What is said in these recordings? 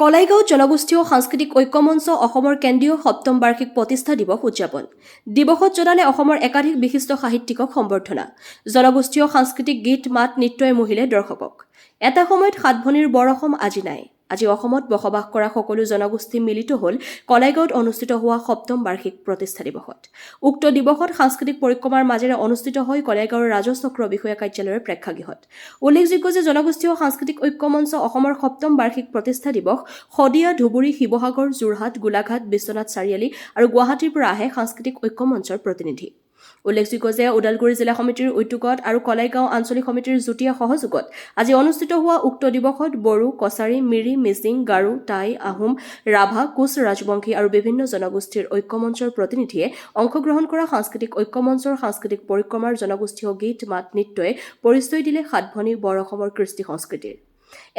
কলাইগাঁও জনগোষ্ঠীয় সাংস্কৃতিক ঐক্যমঞ্চ অসমৰ কেন্দ্ৰীয় সপ্তম বাৰ্ষিক প্ৰতিষ্ঠা দিৱস উদযাপন দিৱসত জনালে অসমৰ একাধিক বিশিষ্ট সাহিত্যিকক সম্বৰ্ধনা জনগোষ্ঠীয় সাংস্কৃতিক গীত মাত নৃত্যই মহিলে দৰ্শকক এটা সময়ত সাত ভনীৰ বৰ অসম আজি নাই আজি অসমত বসবাস কৰা সকলো জনগোষ্ঠী মিলিত হ'ল কলাইগাঁৱত অনুষ্ঠিত হোৱা সপ্তম বাৰ্ষিক প্ৰতিষ্ঠা দিৱসত উক্ত দিৱসত সাংস্কৃতিক পৰিক্ৰমাৰ মাজেৰে অনুষ্ঠিত হৈ কলাইগাঁৱৰ ৰাজচক্ৰ বিষয়া কাৰ্যালয়ৰ প্ৰেক্ষাগৃহত উল্লেখযোগ্য যে জনগোষ্ঠীয় সাংস্কৃতিক ঐক্যমঞ্চ অসমৰ সপ্তম বাৰ্ষিক প্ৰতিষ্ঠা দিৱস শদিয়া ধুবুৰী শিৱসাগৰ যোৰহাট গোলাঘাট বিশ্বনাথ চাৰিআলি আৰু গুৱাহাটীৰ পৰা আহে সাংস্কৃতিক ঐক্যমঞ্চৰ প্ৰতিনিধি উল্লেখযোগ্য যে ওদালগুৰি জিলা সমিতিৰ উদ্যোগত আৰু কলাইগাঁও আঞ্চলিক সমিতিৰ যুটীয়া সহযোগত আজি অনুষ্ঠিত হোৱা উক্ত দিৱসত বড়ো কছাৰী মিৰি মিচিং গাৰো টাই আহোম ৰাভা কোচ ৰাজবংশী আৰু বিভিন্ন জনগোষ্ঠীৰ ঐক্যমঞ্চৰ প্ৰতিনিধিয়ে অংশগ্ৰহণ কৰা সাংস্কৃতিক ঐক্যমঞ্চৰ সাংস্কৃতিক পৰিক্ৰমাৰ জনগোষ্ঠীয় গীত মাত নৃত্যই পৰিচয় দিলে সাতভনী বৰ অসমৰ কৃষ্টি সংস্কৃতিৰ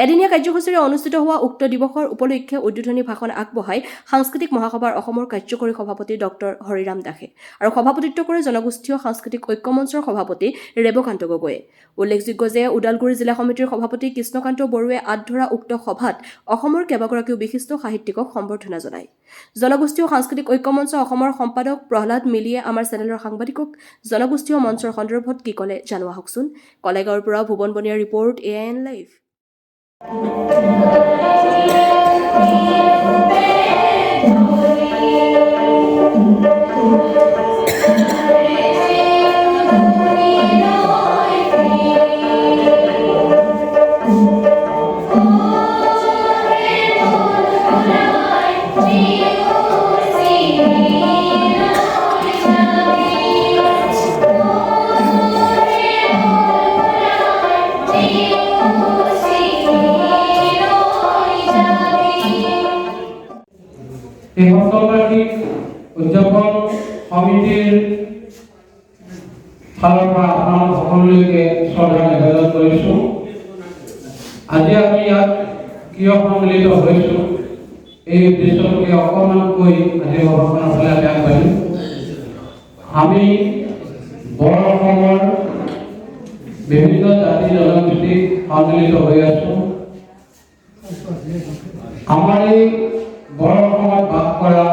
এদিনীয়া কাৰ্যসূচীৰে অনুষ্ঠিত হোৱা উক্ত দিৱসৰ উপলক্ষে উদ্বোধনী ভাষণ আগবঢ়াই সাংস্কৃতিক মহাসভাৰ অসমৰ কাৰ্যকৰী সভাপতি ডক্টৰ হৰিৰাম দাসে আৰু সভাপতিত্ব কৰে জনগোষ্ঠীয় সাংস্কৃতিক ঐক্যমঞ্চৰ সভাপতি ৰেৱকান্ত গগৈয়ে উল্লেখযোগ্য যে ওদালগুৰি জিলা সমিতিৰ সভাপতি কৃষ্ণকান্ত বড়োৱে আধৰা উক্ত সভাত অসমৰ কেইবাগৰাকীও বিশিষ্ট সাহিত্যিকক সম্বৰ্ধনা জনায় জনগোষ্ঠীয় সাংস্কৃতিক ঐক্যমঞ্চ অসমৰ সম্পাদক প্ৰহ্লাদ মিলিয়ে আমাৰ চেনেলৰ সাংবাদিকক জনগোষ্ঠীয় মঞ্চৰ সন্দৰ্ভত কি ক'লে জানো আহকচোন কলাইগাঁৱৰ পৰা ভুৱন বনিয়াৰ ৰিপৰ্ট AIN লাইভ এই সপ্তমবাৰ্ষিক উদযাপন সমিতিৰ ফালৰ পৰা আপোনালোক সকলোলৈকে শ্ৰদ্ধা নিবেদন কৰিছোঁ আজি আমি ইয়াত কিয় সন্মিলিত হৈছোঁ এই উদ্দেশ্যটোকে অকণমান কৈ আজি সভাখনৰ ফালে আমি আগবাঢ়িম আমি বৰ অসমৰ বিভিন্ন জাতি জনগোষ্ঠী সন্মিলিত হৈ আছোঁ আমাৰ এই বৰ অসমত বাস কৰা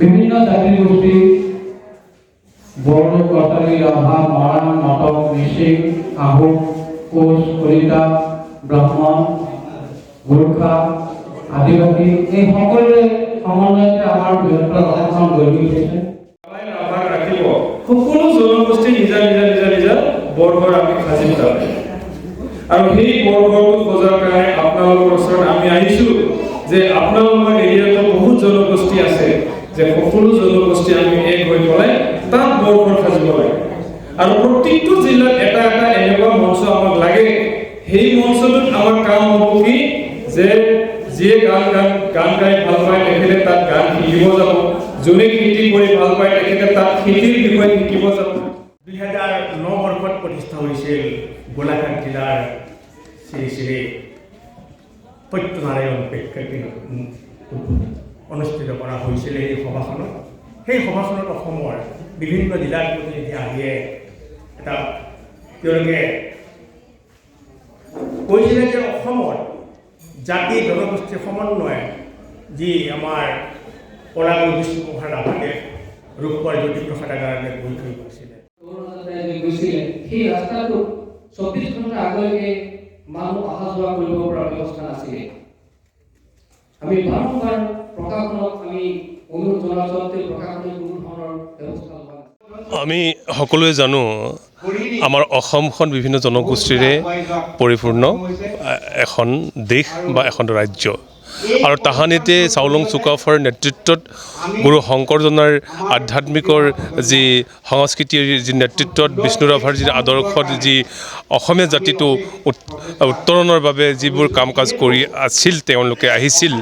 বিভিন্ন জাতি গোষ্ঠী বড়ো কছাৰী ৰাভা মৰাণ মটক মিচিং আহোম কোচ কলিতা ব্ৰাহ্মণ গোৰ্খা আদিবাসী এই সকলোৰে সমন্বয়তে আমাৰ বৃহত্তৰ অসমখন গঢ়ি উঠিছে সকলো জনগোষ্ঠী নিজা নিজা নিজা নিজা বৰঘৰ আমি সাজি পেলাম আৰু সেই বৰঘৰটো সজাৰ কাৰণে আপোনালোকৰ ওচৰত আমি আহিছোঁ যে আপোনালোকৰ এৰিয়াত বহুত জনগোষ্ঠী আছে যে সকলো জনগোষ্ঠী আমি এক হৈ পেলাই তাত বৰঘৰ সাজিব লাগে আৰু প্ৰত্যেকটো জিলাত এটা এটা এনেকুৱা মঞ্চ আমাক লাগে সেই মঞ্চটোত আমাৰ কাম হ'ব কি যে যিয়ে গান গাই ভাল পায় তেখেতে তাত গান শিকিব যাব যোনে খেতি কৰি ভাল পায় তেখেতে তাত খেতিৰ বিষয়ে শিকিব যাব 2009 বৰ্ষত প্ৰতিষ্ঠা হৈছিল গোলাঘাট জিলাৰ শ্ৰী শ্ৰী সত্যনাৰায়ণ প্ৰেক্ষাগৃহত অনুষ্ঠিত কৰা হৈছিল এই সভাখনত সেই সভাখনত অসমৰ বিভিন্ন জিলাৰ প্ৰতিনিধি আহিয়ে এটা তেওঁলোকে কৈছিলে যে অসমত জাতি জনগোষ্ঠীৰ সমন্বয়ে যি আমাৰ কলাগুৰু বিষ্ণুপ্ৰসাদ ৰাভাদেৱ ৰূপৰ জ্যোতিপ্ৰসাদ আগৰৱালাই গৈ থৈ গৈছিলে সেই ৰাস্তাটো 24 ঘণ্টা আগলৈকে মানুহ অহা যোৱা কৰিব পৰা ব্যৱস্থা নাছিলে আমি বাৰম্বাৰ প্ৰশাসনক আমি অনুৰোধ জনোৱাৰ সত্ত্বেও প্ৰশাসনে কোনো ধৰণৰ ব্যৱস্থা লোৱা নাই আমি সকলোৱে জানো আমাৰ অসমখন বিভিন্ন জনগোষ্ঠীৰে পৰিপূৰ্ণ এখন দেশ বা এখন ৰাজ্য আৰু তাহানিতে চাওলুং চুকাফাৰ নেতৃত্বত গুৰু শংকৰজনাৰ আধ্যাত্মিকৰ যি সংস্কৃতিৰ যি নেতৃত্বত বিষ্ণু ৰাভাৰ যি আদৰ্শত যি অসমীয়া জাতিটো উত্তৰণৰ বাবে যিবোৰ কাম কাজ কৰি আছিল তেওঁলোকে আহিছিল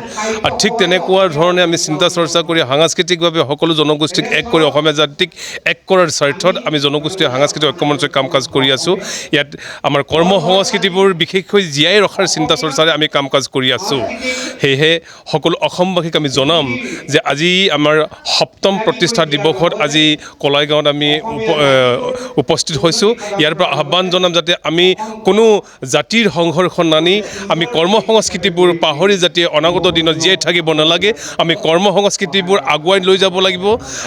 আৰু ঠিক তেনেকুৱা ধৰণে আমি চিন্তা চৰ্চা কৰি সাংস্কৃতিকভাৱে সকলো জনগোষ্ঠীক এক কৰি অসমীয়া জাতিক এক কৰাৰ স্বাৰ্থত আমি জনগোষ্ঠীয় সাংস্কৃতিক ঐক্যমঞ্চৰ কাম কাজ কৰি আছোঁ ইয়াত আমাৰ কৰ্ম সংস্কৃতিবোৰ বিশেষকৈ জীয়াই ৰখাৰ চিন্তা চৰ্চাৰে আমি কাম কাজ কৰি আছোঁ সেয়েহে সকলো অসমবাসীক আমি জনাম যে আজি আমাৰ সপ্তম প্ৰতিষ্ঠা দিৱসত আজি কলাইগাঁৱত আমি উপস্থিত হৈছোঁ ইয়াৰ পৰা আহ্বান জনাম যাতে যাতে আমি কোনো জাতিৰ সংঘৰ্ষণ নানি আমি কৰ্ম সংস্কৃতিবোৰ পাহৰি যাতে অনাগত দিনত জীয়াই থাকিব নালাগে আমি কৰ্ম সংস্কৃতিবোৰ আগুৱাই লৈ যাব লাগিব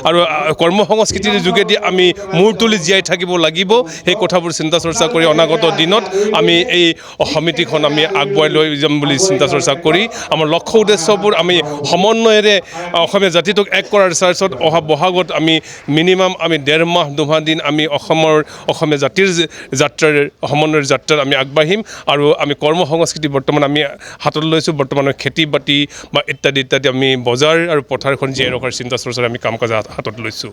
আৰু কৰ্ম সংস্কৃতিৰ যোগেদি আমি মূৰ তুলি জীয়াই থাকিব লাগিব সেই কথাবোৰ চিন্তা চৰ্চা কৰি অনাগত দিনত আমি এই সমিতিখন আমি আগুৱাই লৈ যাম বুলি চিন্তা চৰ্চা কৰি আমাৰ লক্ষ্য উদ্দেশ্যবোৰ আমি সমন্বয়েৰে অসমীয়া জাতিটোক এক কৰাৰ চাৰ্চত অহা বহাগত আমি মিনিমাম আমি 1.5 মাহ 2 মাহ দিন আমি অসমীয়া জাতিৰ যাত্ৰাৰ সমন্বয়ৰ যাত্ৰাত আমি আগবাঢ়িম আৰু আমি কৰ্ম সংস্কৃতি বৰ্তমান আমি হাতত লৈছোঁ বৰ্তমানৰ খেতি বাতি বা ইত্যাদি ইত্যাদি আমি বজাৰ আৰু পথাৰখন জীয়াই ৰখাৰ চিন্তা চৰ্চাৰ আমি কাম কাজ হাতত লৈছোঁ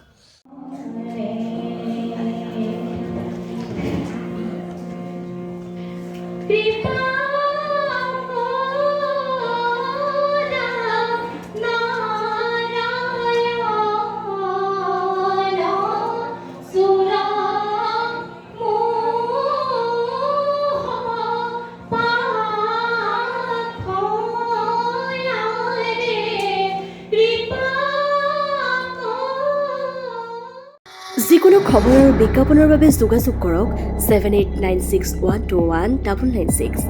যিকোনো খবৰ আৰু বিজ্ঞাপনৰ বাবে যোগাযোগ কৰক 7896121996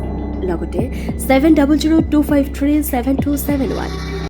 লগতে 7002537271